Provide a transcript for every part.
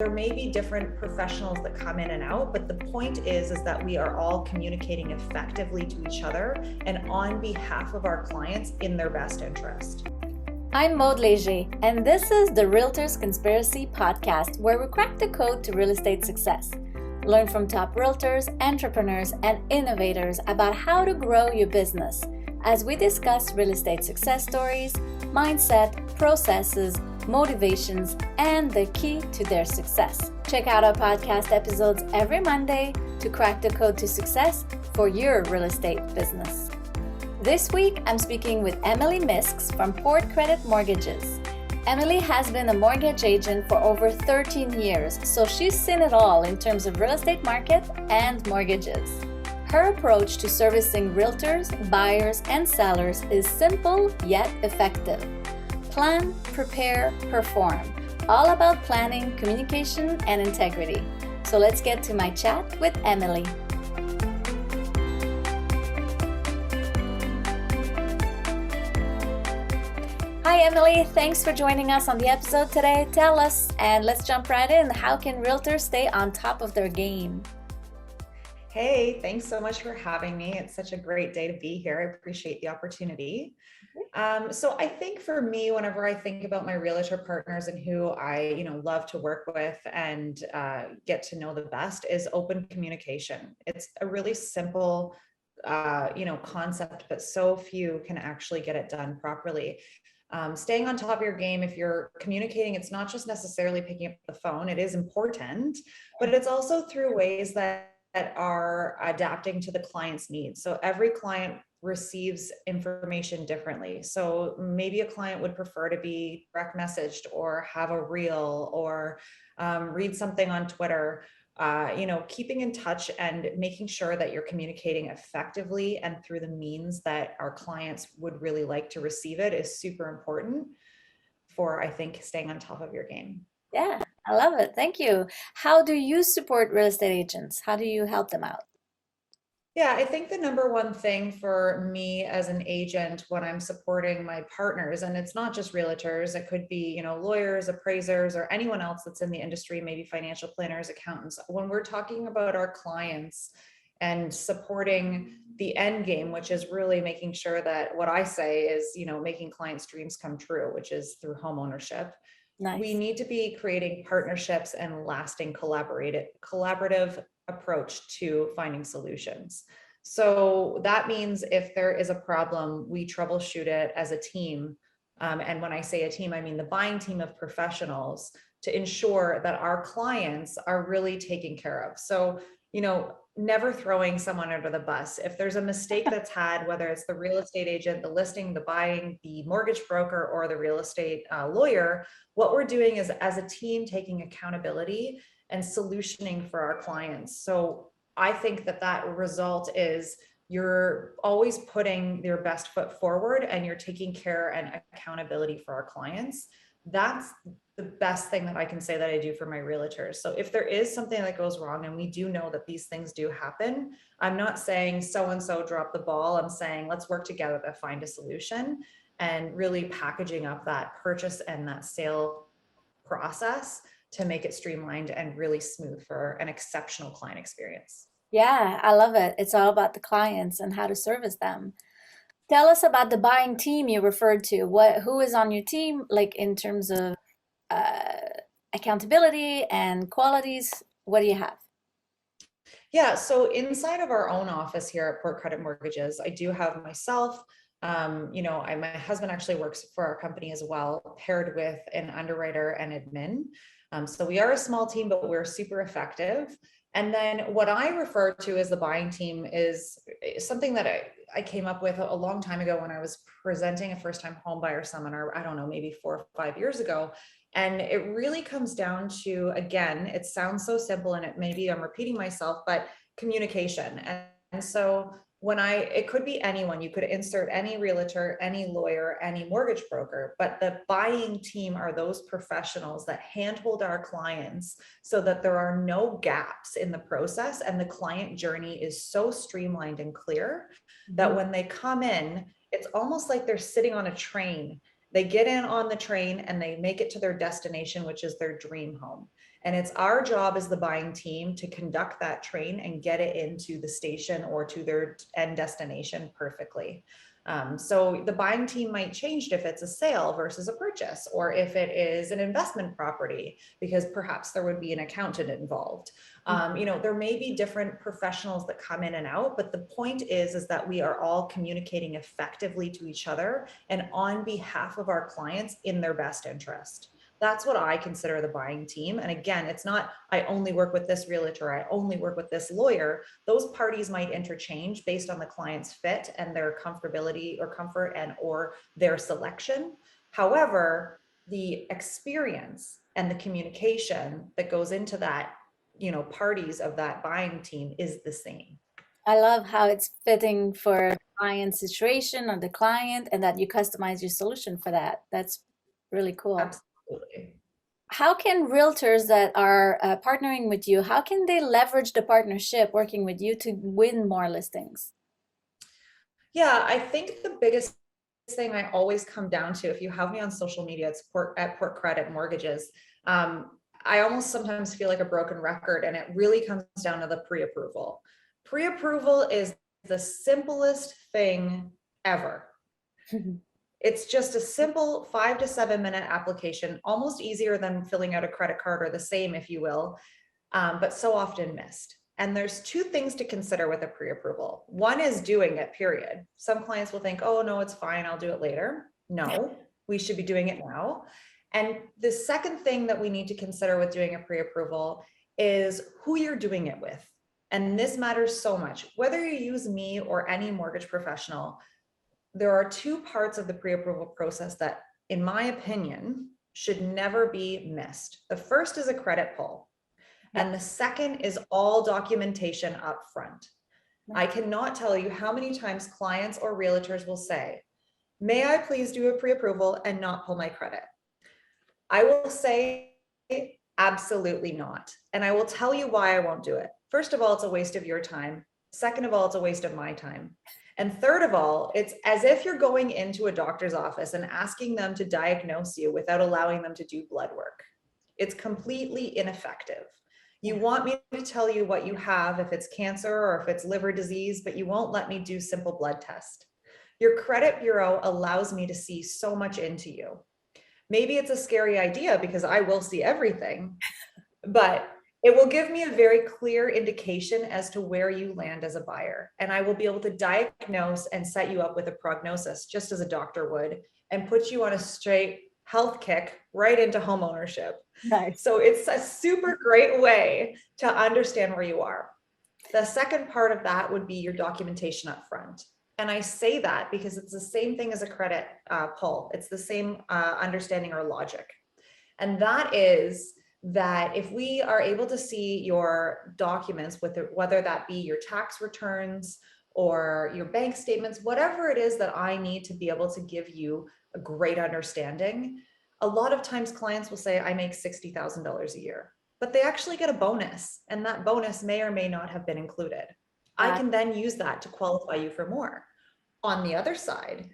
there may be different professionals that come in and out, but the point is that we are all communicating effectively to each other and on behalf of our clients in their best interest. I'm Maud Léger, and this is the Realtors Conspiracy podcast, where we crack the code to real estate success. Learn from top realtors, entrepreneurs, and innovators about how to grow your business as we discuss real estate success stories, mindset, processes, motivations, and the key to their success. Check out our podcast episodes every Monday to crack the code to success for your real estate business. This week, I'm speaking with Emily Miszk from Port Credit Mortgages. Emily has been a mortgage agent for over 13 years, so she's seen it all in terms of real estate market and mortgages. Her approach to servicing realtors, buyers, and sellers is simple yet effective. Plan, prepare, perform. All about planning, communication, and integrity. So let's get to my chat with Emily. Hi Emily, thanks for joining us on the episode today. Tell us, and let's jump right in, how can realtors stay on top of their game? Hey, thanks so much for having me. It's such a great day to be here. I appreciate the opportunity. So I think for me, whenever I think about my realtor partners and who I, love to work with and get to know the best, is open communication. It's a really simple, concept, but so few can actually get it done properly. Staying on top of your game, if you're communicating, it's not just necessarily picking up the phone. It is important, but it's also through ways that are adapting to the client's needs. So every client receives information differently. So maybe a client would prefer to be direct messaged or have a reel or read something on Twitter. Keeping in touch and making sure that you're communicating effectively and through the means that our clients would really like to receive it is super important for, I think, staying on top of your game. Yeah, I love it. Thank you. How do you support real estate agents? How do you help them out? Yeah, I think the number one thing for me as an agent when I'm supporting my partners, and it's not just realtors, it could be, lawyers, appraisers, or anyone else that's in the industry, maybe financial planners, accountants. When we're talking about our clients and supporting the end game, which is really making sure that what I say is, making clients' dreams come true, which is through home ownership. Nice. We need to be creating partnerships and lasting collaborative approach to finding solutions. So that means if there is a problem, we troubleshoot it as a team. And when I say a team, I mean the buying team of professionals to ensure that our clients are really taken care of. So, never throwing someone under the bus. If there's a mistake that's had, whether it's the real estate agent, the listing, the buying, the mortgage broker, or the real estate lawyer, what we're doing is as a team taking accountability and solutioning for our clients. So I think that result is you're always putting your best foot forward and you're taking care and accountability for our clients. That's the best thing that I can say that I do for my realtors. So if there is something that goes wrong, and we do know that these things do happen, I'm not saying so-and-so dropped the ball. I'm saying let's work together to find a solution, and really packaging up that purchase and that sale process to make it streamlined and really smooth for an exceptional client experience. Yeah, I love it. It's all about the clients and how to service them. Tell us about the buying team you referred to. Who is on your team, like in terms of accountability and qualities? What do you have? Yeah, so inside of our own office here at Port Credit Mortgages, I do have myself. My husband actually works for our company as well, paired with an underwriter and admin. So we are a small team, but we're super effective. And then what I refer to as the buying team is something that I came up with a long time ago when I was presenting a first-time home buyer seminar, I don't know, maybe 4 or 5 years ago. And it really comes down to, again, it sounds so simple and maybe I'm repeating myself, but communication. And so it could be anyone, you could insert any realtor, any lawyer, any mortgage broker, but the buying team are those professionals that handhold our clients so that there are no gaps in the process and the client journey is so streamlined and clear that when they come in, it's almost like they're sitting on a train They get in on the train and they make it to their destination, which is their dream home. And it's our job as the buying team to conduct that train and get it into the station or to their end destination perfectly. So the buying team might change if it's a sale versus a purchase, or if it is an investment property, because perhaps there would be an accountant involved. There may be different professionals that come in and out, but the point is that we are all communicating effectively to each other and on behalf of our clients in their best interest. That's what I consider the buying team. And again, it's not, I only work with this realtor, I only work with this lawyer. Those parties might interchange based on the client's fit and their comfortability or comfort and or their selection. However, the experience and the communication that goes into that, parties of that buying team is the same. I love how it's fitting for the client situation or the client, and that you customize your solution for that. That's really cool. Absolutely. How can realtors that are partnering with you, how can they leverage the partnership working with you to win more listings? Yeah, I think the biggest thing I always come down to, if you have me on social media, it's at Port Credit Mortgages. I almost sometimes feel like a broken record, and it really comes down to the pre-approval. Pre-approval is the simplest thing ever. It's just a simple 5 to 7 minute application, almost easier than filling out a credit card, or the same, if you will, but so often missed. And there's two things to consider with a pre-approval. One is doing it, period. Some clients will think, oh no, it's fine, I'll do it later. No, we should be doing it now. And the second thing that we need to consider with doing a pre-approval is who you're doing it with. And this matters so much. Whether you use me or any mortgage professional, there are two parts of the pre-approval process that, in my opinion, should never be missed. The first is a credit pull, and the second is all documentation up front. I cannot tell you how many times clients or realtors will say, may I please do a pre-approval and not pull my credit? I will say, absolutely not. And I will tell you why I won't do it. First of all, it's a waste of your time. Second of all, it's a waste of my time. And third of all, it's as if you're going into a doctor's office and asking them to diagnose you without allowing them to do blood work. It's completely ineffective. You want me to tell you what you have, if it's cancer or if it's liver disease, but you won't let me do simple blood test. Your credit bureau allows me to see so much into you. Maybe it's a scary idea because I will see everything, but it will give me a very clear indication as to where you land as a buyer. And I will be able to diagnose and set you up with a prognosis, just as a doctor would, and put you on a straight health kick right into home ownership. Nice. So it's a super great way to understand where you are. The second part of that would be your documentation up front. And I say that because it's the same thing as a credit pull. It's the same understanding or logic. And that is that if we are able to see your documents, with it, whether that be your tax returns or your bank statements, whatever it is that I need to be able to give you a great understanding, a lot of times clients will say, I make $60,000 a year, but they actually get a bonus, and that bonus may or may not have been included. I can then use that to qualify you for more. On the other side,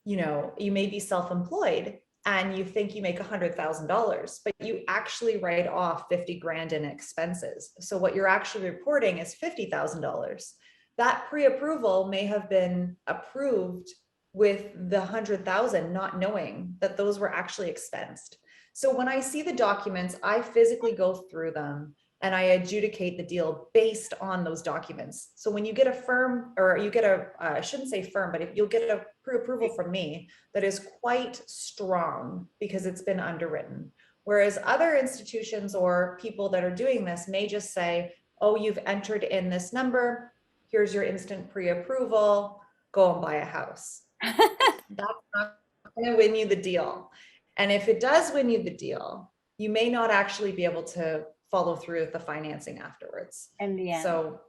you may be self-employed and you think you make $100,000, but you actually write off 50 grand in expenses. So what you're actually reporting is $50,000. That pre-approval may have been approved with the 100,000, not knowing that those were actually expensed. So when I see the documents, I physically go through them and I adjudicate the deal based on those documents. So when you get a firm, or you get I shouldn't say firm, but if you'll get a pre-approval from me that is quite strong because it's been underwritten. Whereas other institutions or people that are doing this may just say, oh, you've entered in this number, here's your instant pre-approval, go and buy a house. That's not going to win you the deal. And if it does win you the deal, you may not actually be able to follow through with the financing afterwards. In the end. So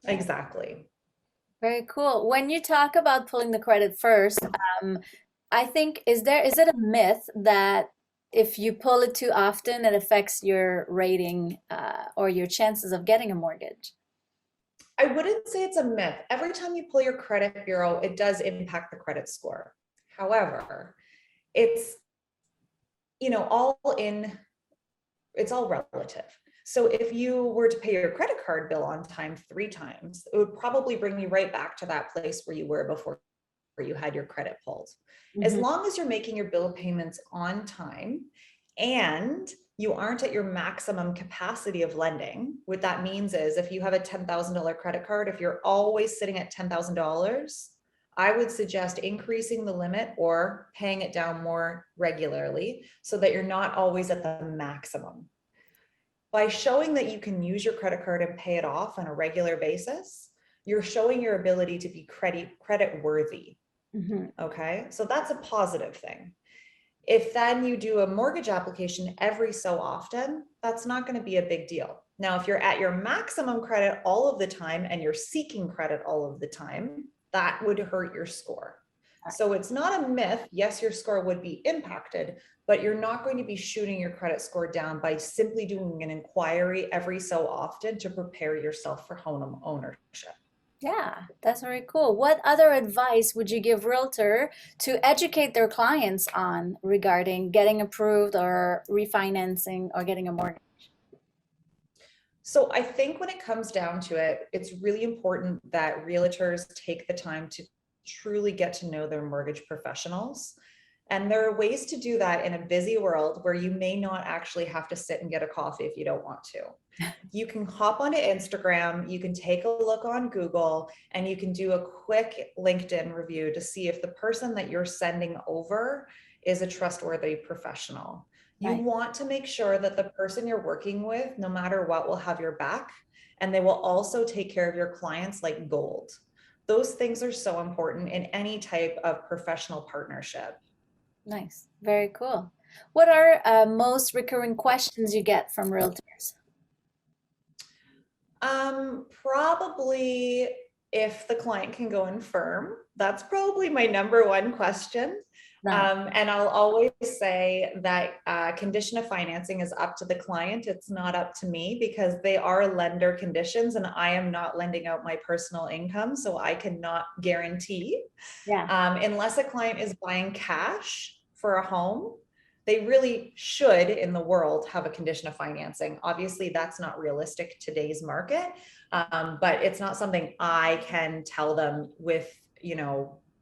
exactly. Very cool. When you talk about pulling the credit first, I think, is it a myth that if you pull it too often, it affects your rating or your chances of getting a mortgage? I wouldn't say it's a myth. Every time you pull your credit bureau, it does impact the credit score. However, it's, all in, it's all relative. So if you were to pay your credit card bill on time 3 times, it would probably bring you right back to that place where you were before you had your credit pulled. As long as you're making your bill payments on time and you aren't at your maximum capacity of lending, what that means is if you have a $10,000 credit card, if you're always sitting at $10,000, I would suggest increasing the limit or paying it down more regularly so that you're not always at the maximum. By showing that you can use your credit card and pay it off on a regular basis, you're showing your ability to be credit worthy. Okay, so that's a positive thing. If then you do a mortgage application every so often, that's not going to be a big deal. Now, if you're at your maximum credit all of the time and you're seeking credit all of the time, that would hurt your score. So it's not a myth. Yes, your score would be impacted, but you're not going to be shooting your credit score down by simply doing an inquiry every so often to prepare yourself for home ownership. Yeah, that's very cool. What other advice would you give realtor to educate their clients on regarding getting approved or refinancing or getting a mortgage? So I think when it comes down to it, it's really important that realtors take the time to truly get to know their mortgage professionals. And there are ways to do that in a busy world where you may not actually have to sit and get a coffee if you don't want to. You can hop onto Instagram, you can take a look on Google, and you can do a quick LinkedIn review to see if the person that you're sending over is a trustworthy professional. You want to make sure that the person you're working with, no matter what, will have your back, and they will also take care of your clients like gold. Those things are so important in any type of professional partnership. Nice. Very cool. What are most recurring questions you get from realtors? Probably if the client can go in firm. That's probably my number one question. Nice. And I'll always say that condition of financing is up to the client. It's not up to me because they are lender conditions and I am not lending out my personal income. So I cannot guarantee, Yeah. unless a client is buying cash for a home, they really should in the world have a condition of financing. Obviously that's not realistic today's market, but it's not something I can tell them with,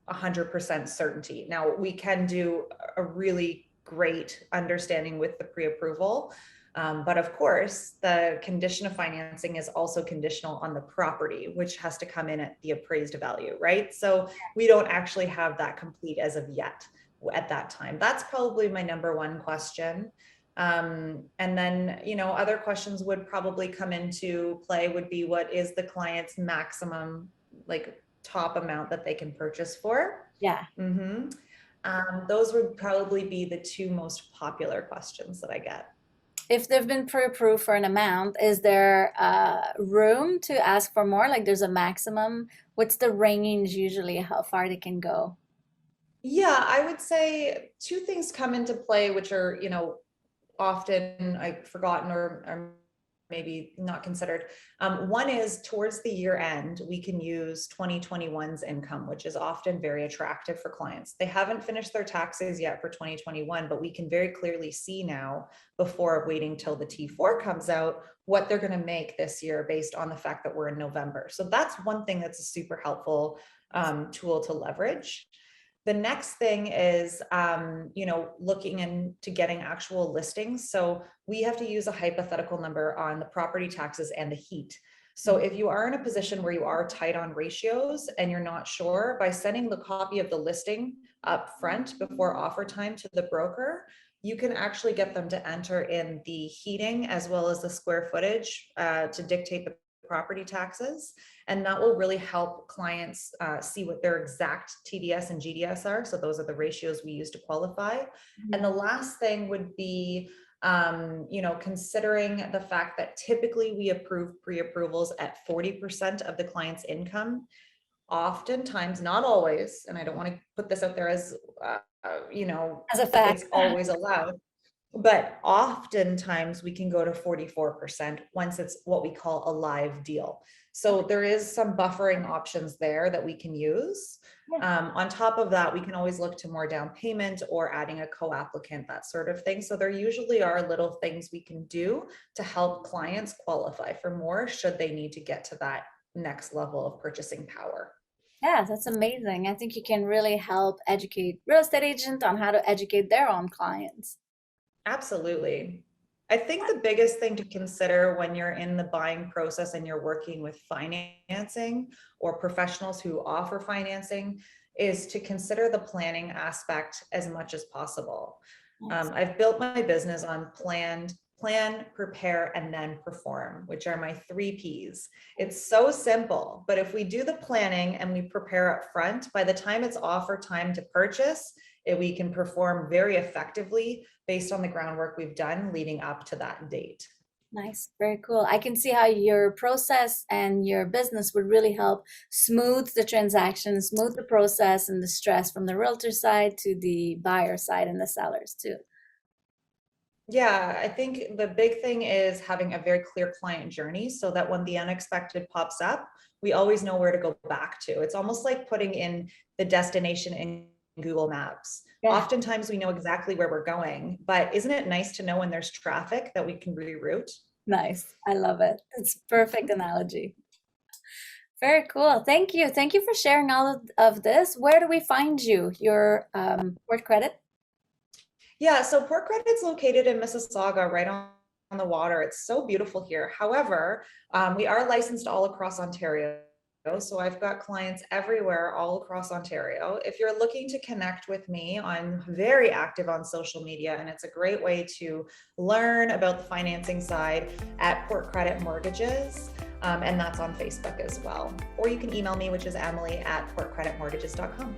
100% certainty. Now we can do a really great understanding with the pre-approval. But of course, the condition of financing is also conditional on the property, which has to come in at the appraised value, right? So we don't actually have that complete as of yet at that time. That's probably my number one question. And then, other questions would probably come into play would be what is the client's maximum top amount that they can purchase for? Yeah. Those would probably be the two most popular questions that I get. If they've been pre-approved for an amount, is there room to ask for more? Like there's a maximum? What's the range usually, how far they can go? Yeah, I would say two things come into play, which are, often forgotten or maybe not considered. One is towards the year end, we can use 2021's income, which is often very attractive for clients. They haven't finished their taxes yet for 2021, but we can very clearly see now, before waiting till the T4 comes out, what they're going to make this year based on the fact that we're in November. So that's one thing that's a super helpful tool to leverage. The next thing is, looking into getting actual listings. So we have to use a hypothetical number on the property taxes and the heat. So if you are in a position where you are tight on ratios and you're not sure, by sending the copy of the listing up front before offer time to the broker, you can actually get them to enter in the heating as well as the square footage to dictate the property taxes. And that will really help clients see what their exact TDS and GDS are. So those are the ratios we use to qualify. And the last thing would be, considering the fact that typically we approve pre-approvals at 40% of the client's income. Oftentimes, not always, and I don't want to put this out there as, As a fact. it's always allowed. But oftentimes we can go to 44% once it's what we call a live deal. So there is some buffering options there that we can use. On top of that, we can always look to more down payment or adding a co-applicant, that sort of thing. So there usually are little things we can do to help clients qualify for more should they need to get to that next level of purchasing power. Yeah, that's amazing. I think you can really help educate real estate agents on how to educate their own clients. Absolutely. I think the biggest thing to consider when you're in the buying process and you're working with financing or professionals who offer financing is to consider the planning aspect as much as possible. Nice. I've built my business on plan, prepare, and then perform, which are my 3 Ps. It's so simple, but if we do the planning and we prepare up front, by the time it's offer time to purchase, we can perform very effectively based on the groundwork we've done leading up to that date. Nice, very cool. I can see how your process and your business would really help smooth the transaction, smooth the process and the stress from the realtor side to the buyer side and the sellers too. Yeah, I think the big thing is having a very clear client journey so that when the unexpected pops up, we always know where to go back to. It's almost like putting in the destination in Google Maps. Yeah. Oftentimes we know exactly where we're going, but isn't it nice to know when there's traffic that we can reroute? Nice. I love it. It's a perfect analogy. Very cool. Thank you. Thank you for sharing all of this. Where do we find you? Your Port Credit? Yeah, so Port Credit's located in Mississauga, right on the water. It's so beautiful here. However, we are licensed all across Ontario. So I've got clients everywhere, all across Ontario. If you're looking to connect with me, I'm very active on social media, and it's a great way to learn about the financing side at Port Credit Mortgages. And that's on Facebook as well. Or you can email me, which is emily@portcreditmortgages.com.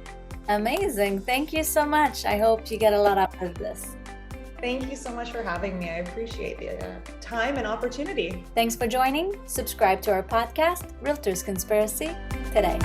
Amazing. Thank you so much. I hope you get a lot out of this. Thank you so much for having me. I appreciate the time and opportunity. Thanks for joining. Subscribe to our podcast, Realtors Conspiracy, today.